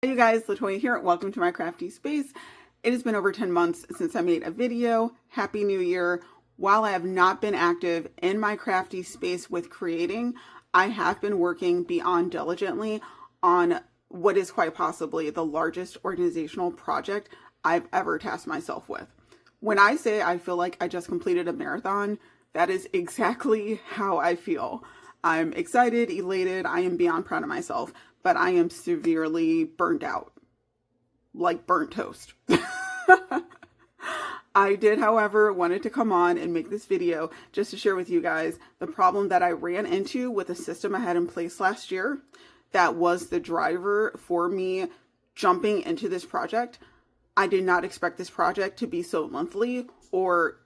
Hey you guys, Latoya here. Welcome to my crafty space. It has been over 10 months since I made a video. Happy New Year. While I have not been active in my crafty space with creating, I have been working beyond diligently on what is quite possibly the largest organizational project I've ever tasked myself with. When I say I feel like I just completed a marathon, that is exactly how I feel. I'm excited, elated, I am beyond proud of myself, but I am severely burnt out, like burnt toast. I did, however, wanted to come on and make this video just to share with you guys the problem that I ran into with a system I had in place last year that was the driver for me jumping into this project. I did not expect this project to be so monthly or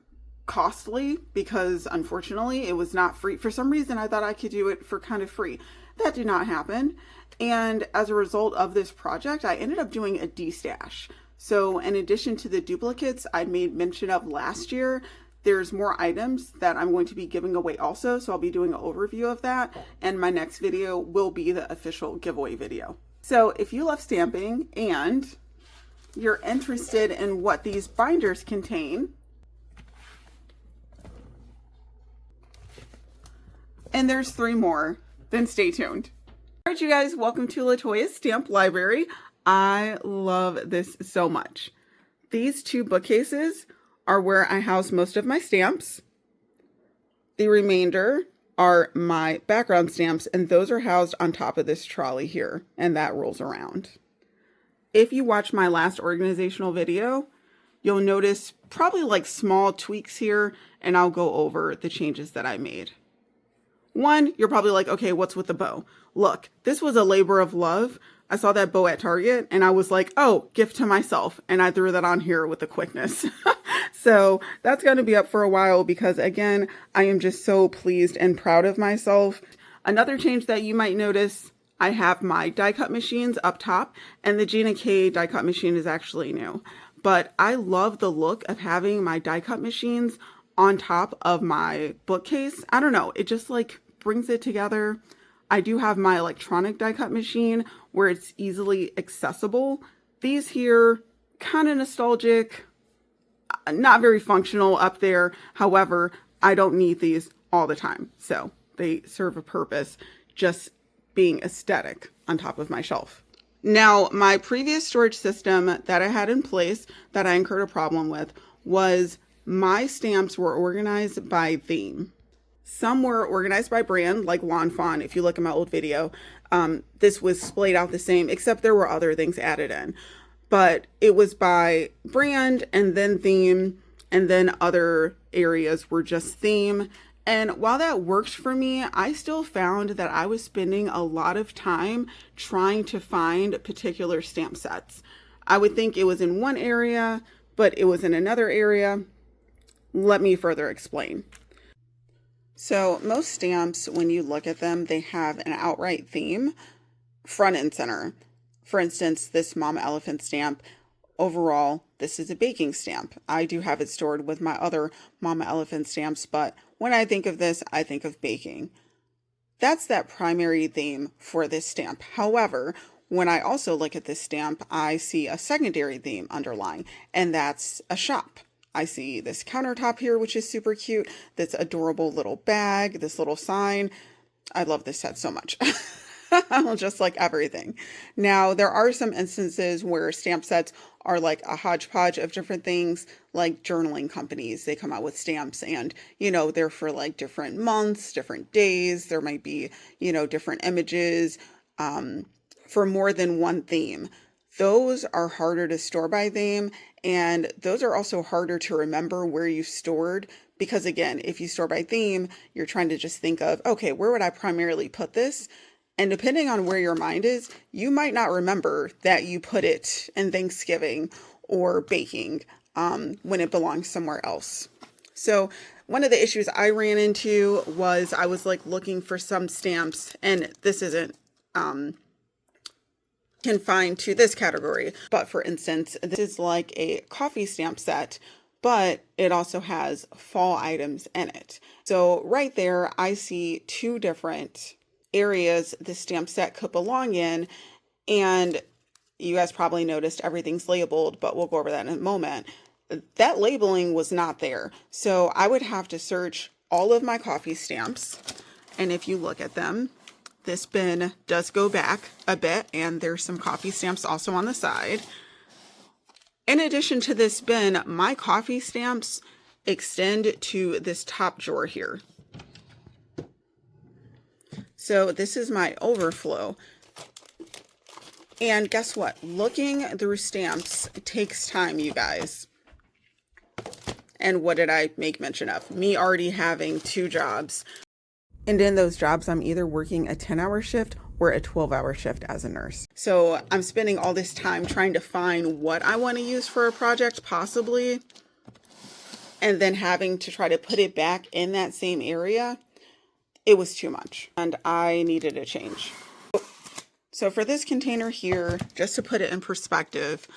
costly because unfortunately it was not free. For some reason I thought I could do it for kind of free. That did not happen. And as a result of this project, I ended up doing a destash. So in addition to the duplicates I made mention of last year, there's more items that I'm going to be giving away also. So I'll be doing an overview of that. And my next video will be the official giveaway video. So if you love stamping and you're interested in what these binders contain, and there's 3 more, then stay tuned. All right, you guys, welcome to Latoya's Stamp Library. I love this so much. These 2 bookcases are where I house most of my stamps. The remainder are my background stamps, and those are housed on top of this trolley here, and that rolls around. If you watch my last organizational video, you'll notice probably like small tweaks here, and I'll go over the changes that I made. One, you're probably like, okay, what's with the bow? Look, this was a labor of love. I saw that bow at Target and I was like, oh, gift to myself. And I threw that on here with a quickness. So that's going to be up for a while because again, I am just so pleased and proud of myself. Another change that you might notice, I have my die cut machines up top and the Gina K die cut machine is actually new. But I love the look of having my die cut machines on top of my bookcase. I don't know, it just like brings it together. I do have my electronic die cut machine where it's easily accessible. These here, kind of nostalgic, not very functional up there. However, I don't need these all the time. So they serve a purpose, just being aesthetic on top of my shelf. Now, my previous storage system that I had in place that I incurred a problem with was my stamps were organized by theme. Some were organized by brand, like Lawn Fawn. If you look at my old video, this was splayed out the same, except there were other things added in. But it was by brand and then theme, and then other areas were just theme. And while that worked for me, I still found that I was spending a lot of time trying to find particular stamp sets. I would think it was in one area, but it was in another area. Let me further explain. So most stamps, when you look at them, they have an outright theme, front and center. For instance, this Mama Elephant stamp, overall, this is a baking stamp. I do have it stored with my other Mama Elephant stamps, but when I think of this, I think of baking. That's that primary theme for this stamp. However, when I also look at this stamp, I see a secondary theme underlying, and that's a shop. I see this countertop here, which is super cute. This adorable little bag, this little sign. I love this set so much. I just like everything. Now, there are some instances where stamp sets are like a hodgepodge of different things, like journaling companies. They come out with stamps and, they're for like different months, different days. There might be, different images for more than one theme. Those are harder to store by theme, and those are also harder to remember where you stored because, again, if you store by theme, you're trying to just think of, okay, where would I primarily put this? And depending on where your mind is, you might not remember that you put it in Thanksgiving or baking when it belongs somewhere else. So one of the issues I ran into was I was like looking for some stamps, and this isn't confined to this category. But for instance, this is like a coffee stamp set, but it also has fall items in it. So right there, I see 2 different areas the stamp set could belong in. And you guys probably noticed everything's labeled, but we'll go over that in a moment. That labeling was not there. So I would have to search all of my coffee stamps. And if you look at them, this bin does go back a bit, and there's some coffee stamps also on the side. In addition to this bin, my coffee stamps extend to this top drawer here. So this is my overflow. And guess what? Looking through stamps takes time, you guys. And what did I make mention of? Me already having 2 jobs. And in those jobs, I'm either working a 10-hour shift or a 12-hour shift as a nurse. So I'm spending all this time trying to find what I want to use for a project, possibly, and then having to try to put it back in that same area. It was too much, and I needed a change. So for this container here, just to put it in perspective,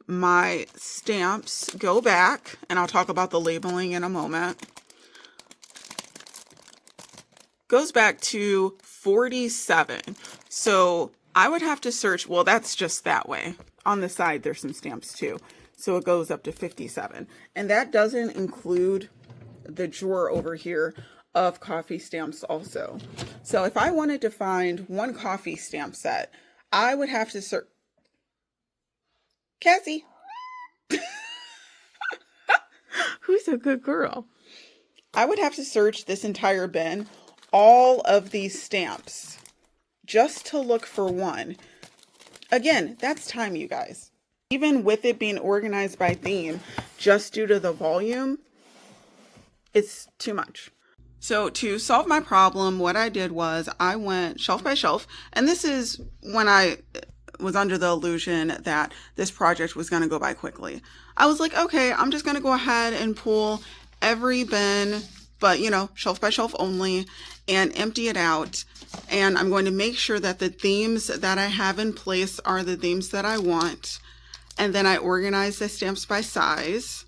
my stamps go back, and I'll talk about the labeling in a moment, goes back to 47. So I would have to search, well, that's just that way. On the side, there's some stamps too. So it goes up to 57. And that doesn't include the drawer over here of coffee stamps also. So if I wanted to find one coffee stamp set, I would have to search. Cassie. Who's a good girl? I would have to search this entire bin, all of these stamps, just to look for one. Again, that's time, you guys. Even with it being organized by theme, just due to the volume, it's too much. So to solve my problem, what I did was I went shelf by shelf, and this is when I was under the illusion that this project was going to go by quickly. I was like, okay, I'm just going to go ahead and pull every bin, but shelf by shelf only, and empty it out. And I'm going to make sure that the themes that I have in place are the themes that I want. And then I organized the stamps by size.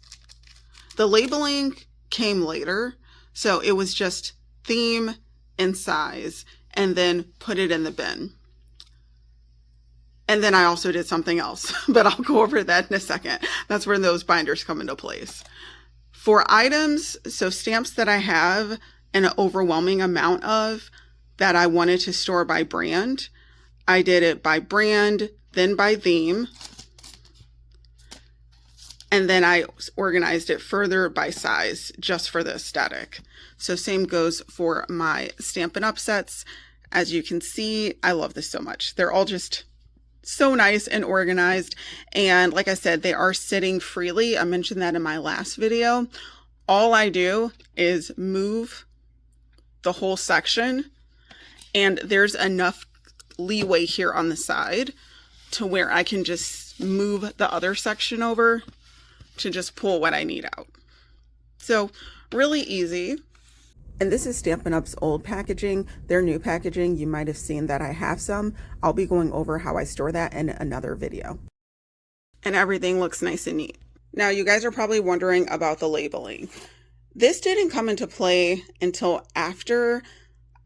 The labeling came later, so it was just theme and size, and then put it in the bin. And then I also did something else, but I'll go over that in a second. That's where those binders come into place. For items, so stamps that I have an overwhelming amount of that I wanted to store by brand, I did it by brand, then by theme, and then I organized it further by size just for the aesthetic. So same goes for my Stampin' Up! Sets. As you can see, I love this so much. They're all just so nice and organized. And like I said, they are sitting freely. I mentioned that in my last video. All I do is move the whole section, and there's enough leeway here on the side to where I can just move the other section over to just pull what I need out. So really easy. And this is Stampin' Up's old packaging. Their new packaging, you might have seen that I have some. I'll be going over how I store that in another video. And everything looks nice and neat. Now you guys are probably wondering about the labeling. This didn't come into play until after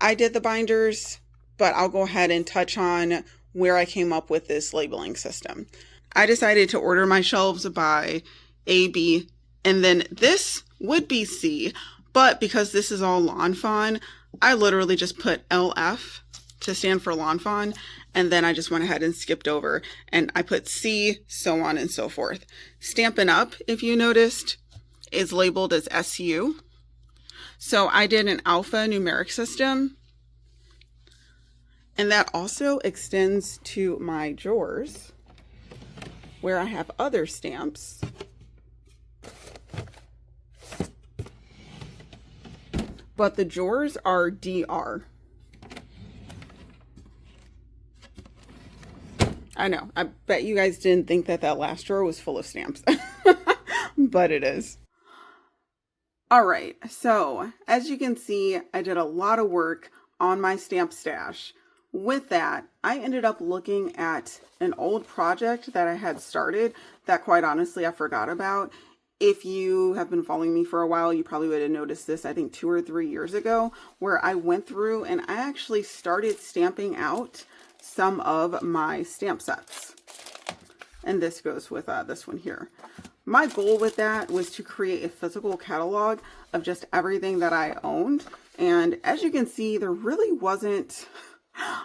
I did the binders, but I'll go ahead and touch on where I came up with this labeling system. I decided to order my shelves by A, B, and then this would be C, but because this is all Lawn Fawn, I literally just put LF to stand for Lawn Fawn, and then I just went ahead and skipped over, and I put C, so on and so forth. Stampin' Up, if you noticed, is labeled as SU. So I did an alphanumeric system, and that also extends to my drawers where I have other stamps. But the drawers are DR. I know, I bet you guys didn't think that that last drawer was full of stamps, but it is. All right, so as you can see, I did a lot of work on my stamp stash. With that, I ended up looking at an old project that I had started that quite honestly I forgot about. If you have been following me for a while, you probably would have noticed this, I think 2 or 3 years ago, where I went through and I actually started stamping out some of my stamp sets. and this goes with this one here. My goal with that was to create a physical catalog of just everything that I owned. And as you can see, there really wasn't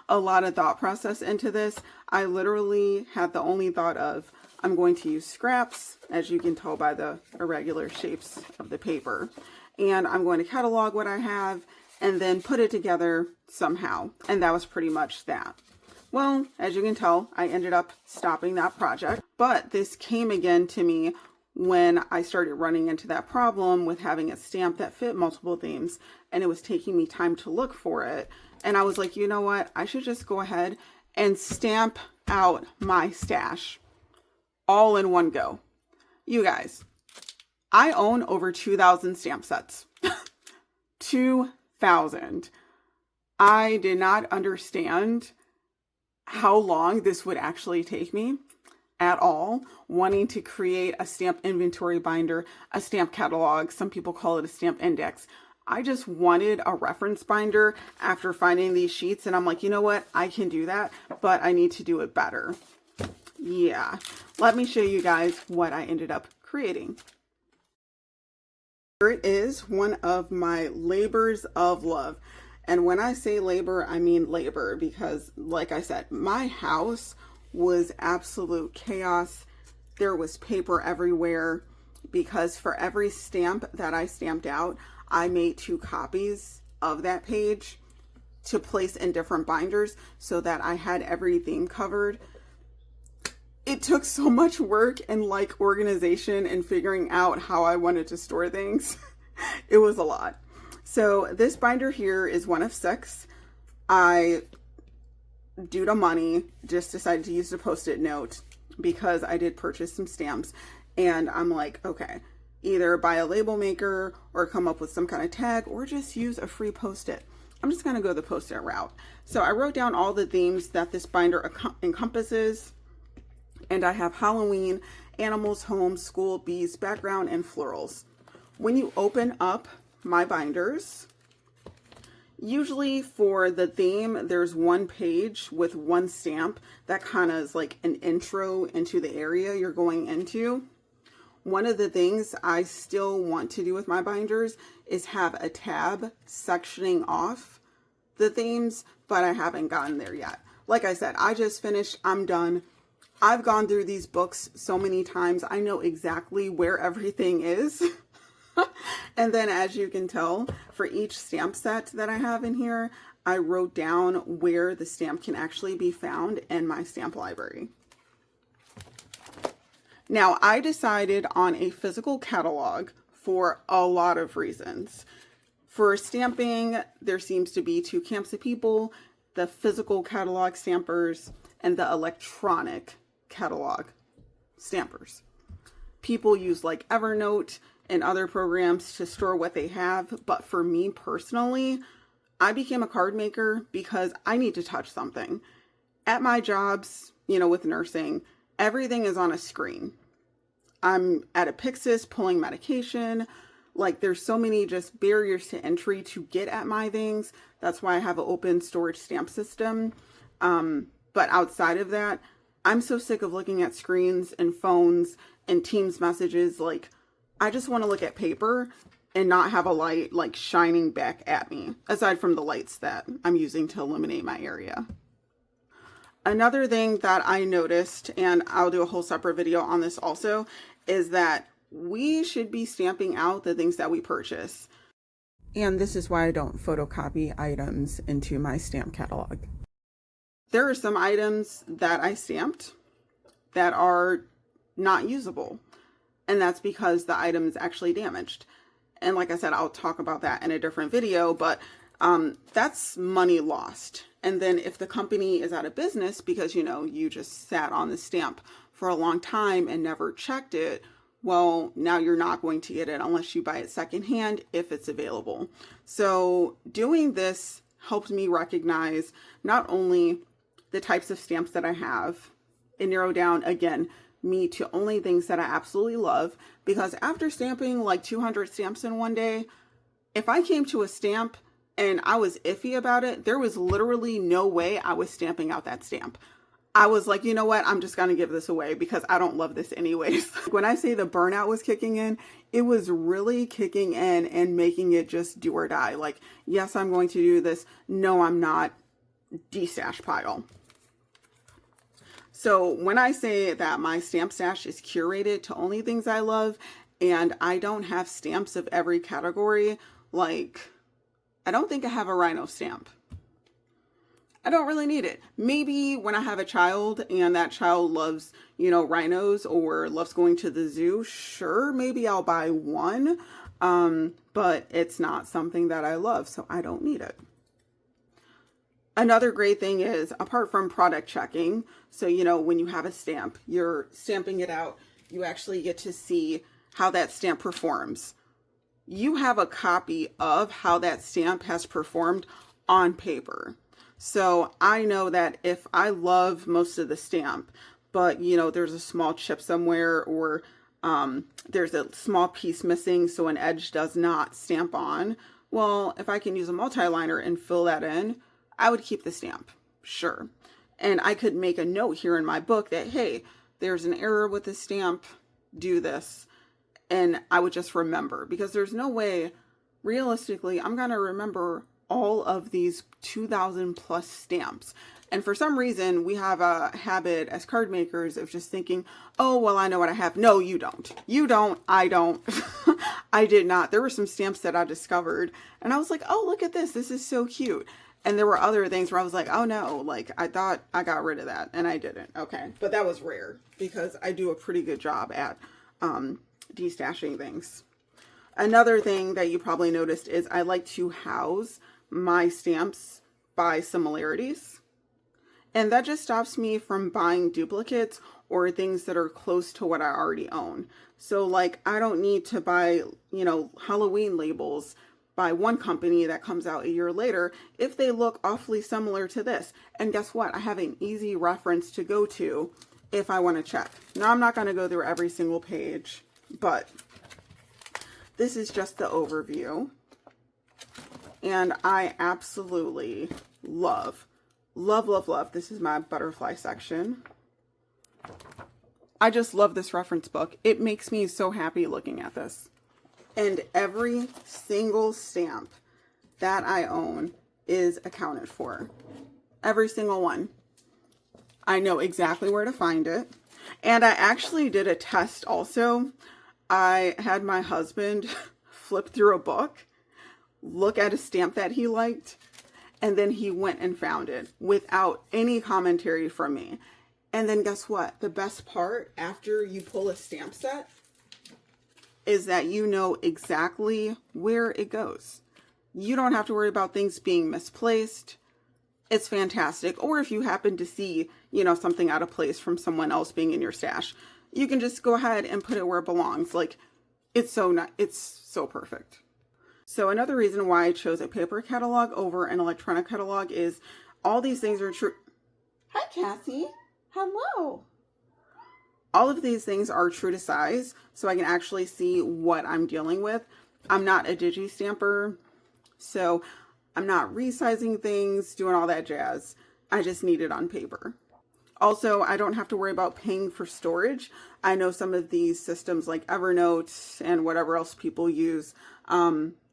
a lot of thought process into this. I literally had the only thought of, I'm going to use scraps, as you can tell by the irregular shapes of the paper. And I'm going to catalog what I have and then put it together somehow. And that was pretty much that. Well, as you can tell, I ended up stopping that project, but this came again to me when I started running into that problem with having a stamp that fit multiple themes, and it was taking me time to look for it. And I was like, you know what? I should just go ahead and stamp out my stash all in one go. You guys, I own over 2,000 stamp sets. 2,000. I did not understand how long this would actually take me at all, wanting to create a stamp inventory binder, a stamp catalog. Some people call it a stamp index. I just wanted a reference binder after finding these sheets, and I'm like, you know what? I can do that, but I need to do it better. Yeah, let me show you guys what I ended up creating. Here it is, one of my labors of love. And when I say labor, I mean labor, because like I said, my house was absolute chaos. There was paper everywhere because for every stamp that I stamped out, I made 2 copies of that page to place in different binders so that I had every theme covered. It took so much work and like organization and figuring out how I wanted to store things. It was a lot. So this binder here is one of 6. I, due to money, just decided to use a Post-it note because I did purchase some stamps, and I'm like, okay, either buy a label maker or come up with some kind of tag or just use a free Post-it. I'm just gonna go the Post-it route. So I wrote down all the themes that this binder encompasses, and I have Halloween, animals, home, school, bees, background, and florals. When you open up my binders, usually for the theme, there's one page with one stamp that kind of is like an intro into the area you're going into. One of the things I still want to do with my binders is have a tab sectioning off the themes, but I haven't gotten there yet. Like I said, I just finished, I'm done. I've gone through these books so many times. I know exactly where everything is. And then as you can tell, for each stamp set that I have in here, I wrote down where the stamp can actually be found in my stamp library. Now, I decided on a physical catalog for a lot of reasons. For stamping, there seems to be 2 camps of people, the physical catalog stampers and the electronic catalog stampers. People use like Evernote and other programs to store what they have. But for me personally, I became a card maker because I need to touch something. At my jobs, you know, with nursing, everything is on a screen. I'm at a Pyxis pulling medication. Like there's so many just barriers to entry to get at my things. That's why I have an open storage stamp system. But outside of that, I'm so sick of looking at screens and phones and Teams messages. Like, I just want to look at paper and not have a light like shining back at me, aside from the lights that I'm using to illuminate my area. Another thing that I noticed, and I'll do a whole separate video on this also, is that we should be stamping out the things that we purchase. And this is why I don't photocopy items into my stamp catalog. There are some items that I stamped that are not usable. And that's because the item is actually damaged. And like I said, I'll talk about that in a different video, but that's money lost. And then if the company is out of business because, you know, you just sat on the stamp for a long time and never checked it, well, now you're not going to get it unless you buy it secondhand if it's available. So doing this helped me recognize not only the types of stamps that I have and narrow down, again, me to only things that I absolutely love, because after stamping like 200 stamps in one day, if I came to a stamp and I was iffy about it, there was literally no way I was stamping out that stamp. I was like, you know what? I'm just going to give this away because I don't love this anyways. When I say the burnout was kicking in, it was really kicking in and making it just do or die. Like, yes, I'm going to do this. No, I'm not. Destash pile. So when I say that my stamp stash is curated to only things I love and I don't have stamps of every category, like, I don't think I have a rhino stamp. I don't really need it. Maybe when I have a child and that child loves, rhinos or loves going to the zoo, sure, maybe I'll buy one. But it's not something that I love, so I don't need it. Another great thing is, apart from product checking, so, when you have a stamp, you're stamping it out, you actually get to see how that stamp performs. You have a copy of how that stamp has performed on paper. So I know that if I love most of the stamp, but there's a small chip somewhere or there's a small piece missing so an edge does not stamp on, well, if I can use a multi-liner and fill that in, I would keep the stamp, sure. And I could make a note here in my book that, hey, there's an error with the stamp, do this. And I would just remember, because there's no way, realistically, I'm going to remember all of these 2,000 plus stamps. And for some reason, we have a habit as card makers of just thinking, oh, well, I know what I have. No, you don't. You don't. I don't. I did not. There were some stamps that I discovered and I was like, oh, look at this. This is so cute. And there were other things where I was like, oh no, like I thought I got rid of that and I didn't. Okay. But that was rare because I do a pretty good job at destashing things. Another thing that you probably noticed is I like to house my stamps by similarities. And that just stops me from buying duplicates or things that are close to what I already own. So like, I don't need to buy, Halloween labels by one company that comes out a year later if they look awfully similar to this. And guess what? I have an easy reference to go to if I want to check. Now, I'm not going to go through every single page, but this is just the overview. And I absolutely love. This is my butterfly section. I just love this reference book. It makes me so happy looking at this. And every single stamp that I own is accounted for. Every single one. I know exactly where to find it. And I actually did a test also. I had my husband flip through a book, look at a stamp that he liked, and then he went and found it without any commentary from me. And then guess what? The best part after you pull a stamp set is that you know exactly where it goes. You don't have to worry about things being misplaced. It's fantastic. Or if you happen to see, something out of place from someone else being in your stash, you can just go ahead and put it where it belongs. Like, it's so perfect. So another reason why I chose a paper catalog over an electronic catalog is all these things are true. Hi, Cassie. Hello. All of these things are true to size, so I can actually see what I'm dealing with. I'm not a digi stamper, so I'm not resizing things, doing all that jazz. I just need it on paper. Also, I don't have to worry about paying for storage. I know some of these systems like Evernote and whatever else people use,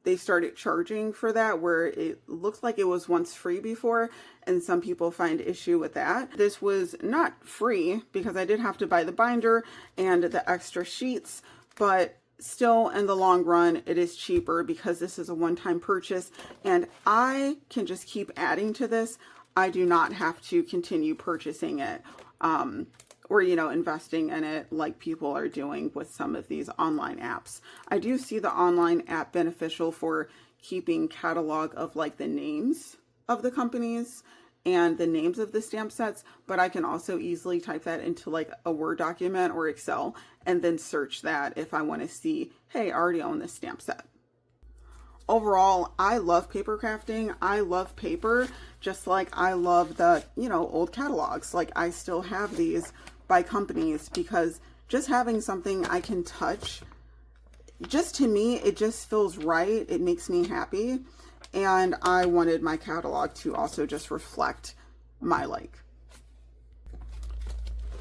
they started charging for that, where it looks like it was once free before, and some people find issue with that. This was not free because I did have to buy the binder and the extra sheets, but still in the long run, it is cheaper because this is a one-time purchase and I can just keep adding to this. I do not have to continue purchasing it or, investing in it like people are doing with some of these online apps. I do see the online app beneficial for keeping catalog of like the names of the companies and the names of the stamp sets, but I can also easily type that into like a Word document or Excel and then search that if I want to see, hey, I already own this stamp set. Overall, I love paper crafting. I love paper, just like I love the, old catalogs. Like I still have these by companies because just having something I can touch, just to me, it just feels right. It makes me happy. And I wanted my catalog to also just reflect my like.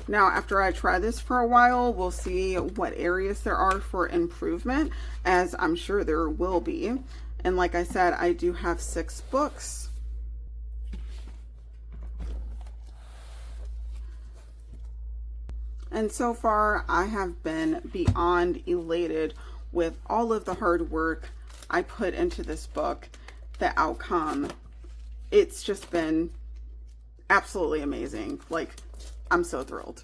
Now, after I try this for a while, we'll see what areas there are for improvement, as I'm sure there will be. And like I said, I do have 6 books. And so far, I have been beyond elated with all of the hard work I put into this book. The outcome, it's just been absolutely amazing. Like, I'm so thrilled.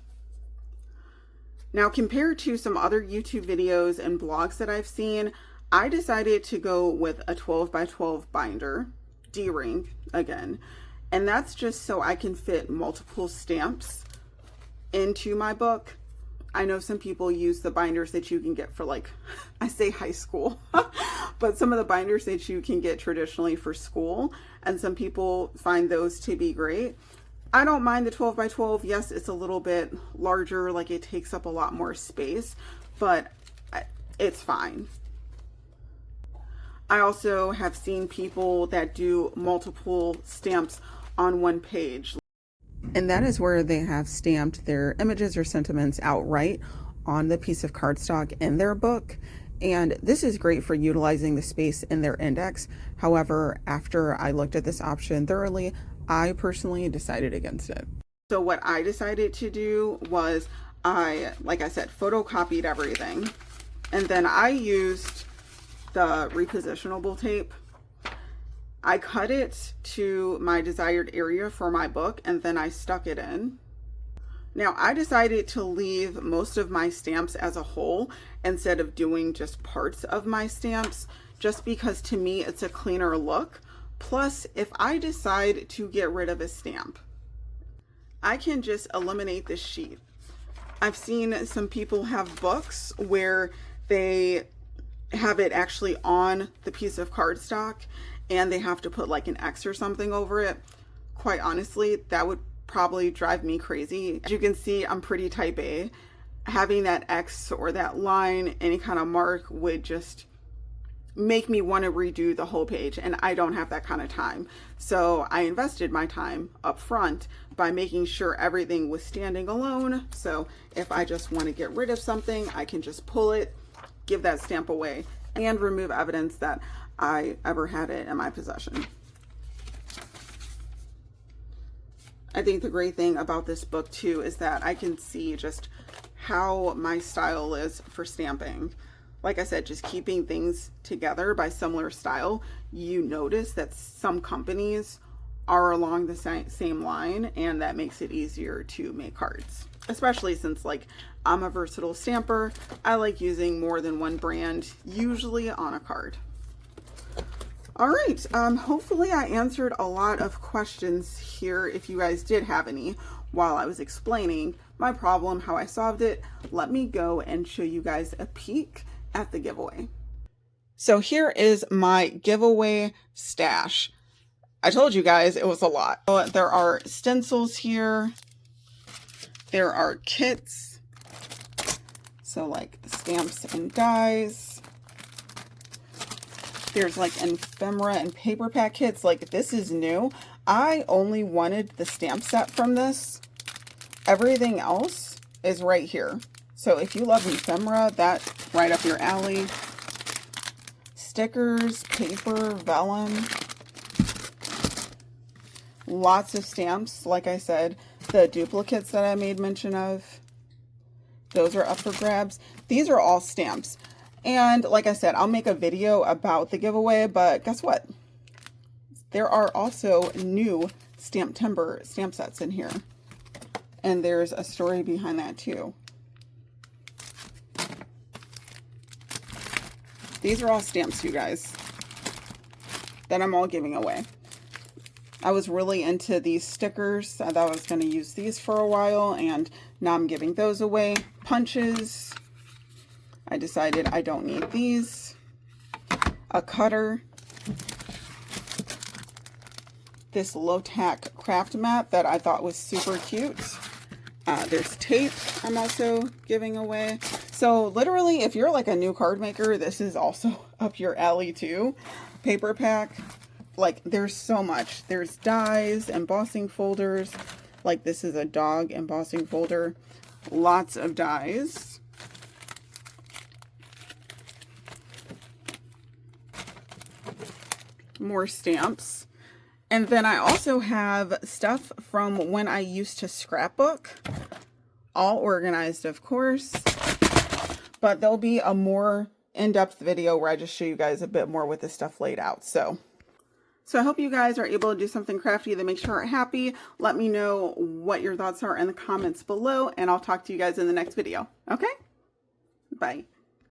Now, compared to some other YouTube videos and blogs that I've seen, I decided to go with a 12 by 12 binder, D-ring again. And that's just so I can fit multiple stamps into my book. I know some people use the binders that you can get for, like, I say high school, but some of the binders that you can get traditionally for school, and some people find those to be great. I don't mind the 12 by 12. Yes, it's a little bit larger, like it takes up a lot more space, but it's fine. I also have seen people that do multiple stamps on one page. And that is where they have stamped their images or sentiments outright on the piece of cardstock in their book. And this is great for utilizing the space in their index. However, after I looked at this option thoroughly, I personally decided against it. So what I decided to do was like I said, photocopied everything. And then I used the repositionable tape. I cut it to my desired area for my book, and then I stuck it in. Now, I decided to leave most of my stamps as a whole instead of doing just parts of my stamps, just because to me it's a cleaner look. Plus, if I decide to get rid of a stamp, I can just eliminate this sheet. I've seen some people have books where they have it actually on the piece of cardstock and they have to put like an X or something over it. Quite honestly, that would probably drive me crazy. As you can see, I'm pretty type A. Having that X or that line, any kind of mark, would just make me want to redo the whole page, and I don't have that kind of time. So I invested my time up front by making sure everything was standing alone. So if I just want to get rid of something, I can just pull it, give that stamp away, and remove evidence that I ever had it in my possession. I think the great thing about this book too is that I can see just how my style is for stamping. Like I said, just keeping things together by similar style, you notice that some companies are along the same line, and that makes it easier to make cards. Especially since, like, I'm a versatile stamper, I like using more than one brand, usually on a card. All right, hopefully I answered a lot of questions here. If you guys did have any while I was explaining my problem, how I solved it, let me go and show you guys a peek at the giveaway. So here is my giveaway stash. I told you guys it was a lot. There are stencils here. There are kits. So like stamps and dies. There's like ephemera and paper pack kits. Like, this is new. I only wanted the stamp set from this. Everything else is right here. So if you love ephemera, that's right up your alley. Stickers, paper, vellum. Lots of stamps. Like I said, the duplicates that I made mention of, those are up for grabs. These are all stamps. And like I said, I'll make a video about the giveaway, but guess what? There are also new Stamp Timber stamp sets in here. And there's a story behind that too. These are all stamps, you guys, that I'm all giving away. I was really into these stickers. I thought I was going to use these for a while, and now I'm giving those away. Punches. I decided I don't need these. A cutter. This low-tack craft mat that I thought was super cute. There's tape I'm also giving away. So literally, if you're like a new card maker, this is also up your alley too. Paper pack. Like, there's so much. There's dies, embossing folders. Like, this is a dog embossing folder. lots of dies. More stamps. And then I also have stuff from when I used to scrapbook. All organized, of course. But there'll be a more in-depth video where I just show you guys a bit more with this stuff laid out. So I hope you guys are able to do something crafty that makes your heart happy. Let me know what your thoughts are in the comments below, and I'll talk to you guys in the next video. Okay? Bye.